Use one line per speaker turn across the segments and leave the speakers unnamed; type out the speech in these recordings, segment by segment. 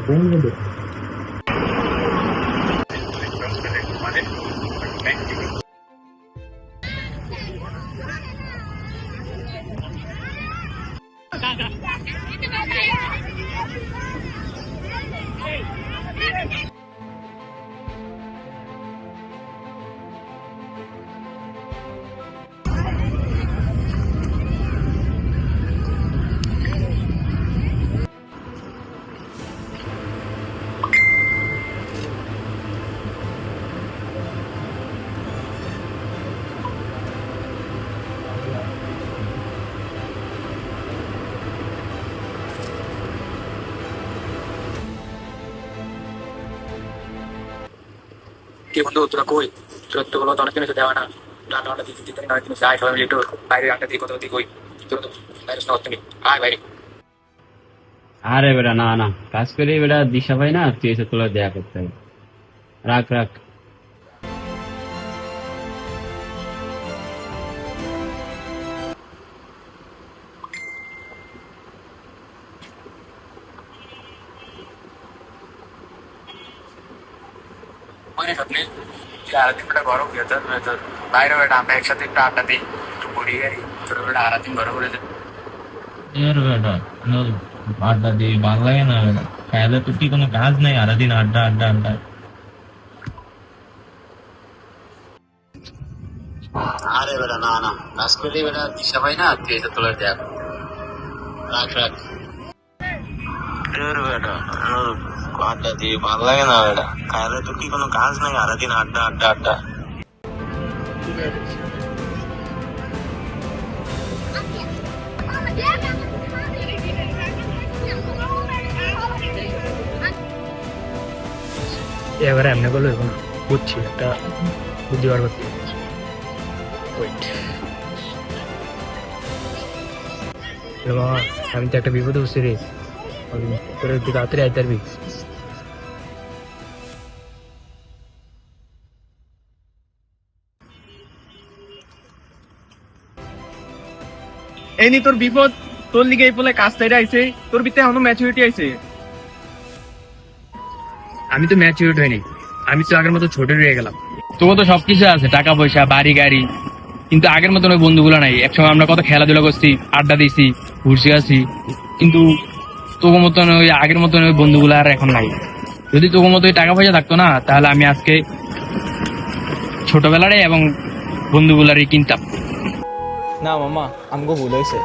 কি বন্ধু তোরা কই? তোরা তো বলো অনেক কিছু দেওয়া না, রান্না বান্না দিতে দিতে অনেক জিনিস আয়, সবাই মিলে একটু বাইরে আড্ডা দিয়ে কোথাও দিয়ে কই। তোরা তো বাইরে শোনা হচ্ছে আয় বাইরে।
আরে বেটা, না না, কাজ করে বেটা দিশা পাই না, তুই এসে তোলা দেয়া করতে হবে। রাখ রাখ।
ওই রে স্বপ্নে, সারাদিন বেটা গরম হয়ে তোর তোর বাইরে বেটা আমরা একসাথে একটু আড্ডা দিই, একটু ঘুরি গাড়ি, তোর বেটা সারাদিন গরম করে যায়।
এর বেটা আড্ডা দিয়ে ভালো লাগে না বেটা, খাইলে তো কি কোনো কাজ নেই, সারাদিন আড্ডা আড্ডা আড্ডা।
আরে বেটা না না, কাজ করে বেটা দিশা পাই না, তুই এসে তোলা দেয়া কর। রাখ রাখ।
এর বেটা আড্ডা দিয়ে ভালো লাগে না বেটা, খাইলে তো কি কোনো কাজ নেই, সারাদিন আড্ডা আড্ডা আড্ডা।
এবারে এমনি করলে এখন বুঝছি একটা বুদ্ধি বার করতে। ওয়েট, আমি তো একটা বিপদে বসছি রে, তোর একটু তাড়াতাড়ি আইতে পারবি?
এই নি তোর বিপদ, তোর লিগে এই বলে কাজ সাইডে আইছে, তোর ভিতরে এখনো ম্যাচুরিটি আইছে।
আমি তো ম্যাচিউরড হইনি, আমি তো আগের মতো ছোট রয়ে গেলাম।
তোকে তো সবকিছু আছে, টাকা পয়সা বাড়ি গাড়ি, কিন্তু আগের মতন ওই বন্ধুগুলো নাই। একসময় আমরা কত খেলাধুলা করছি, আড্ডা দিয়েছি, ঘুরছি আসি, কিন্তু তোকে মতন ওই আগের মতন ওই বন্ধুগুলো আর এখন নাই। যদি তোকে মতো ওই টাকা পয়সা থাকতো না, তাহলে আমি আজকে ছোটবেলারে এবং বন্ধুগুলারই কিনতাম।
না মামা, আমগো ভুল হয়েছে,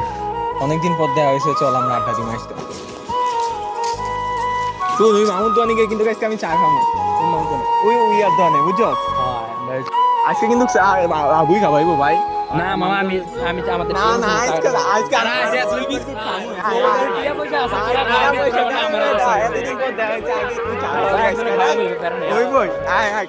অনেকদিন পর দেখা হয়েছে, চল আমরা আড্ডা দিন আসতে। শুন, ওই মামুর দোয়ানি গিয়ে কিন্তু আজকে আমি চা খাবো, ওই ওই আর দোয়ানে বুঝছো, আজকে কিন্তু আবুই খাবাইবো ভাই।
না মামা, আমি আমি আমাদের
না না, আজকে আজকে তুই বিস্কুট খাবো, এতদিন পর দেখা হয়েছে, আগে তুই চা খাবি, ওই বই আয় আয়।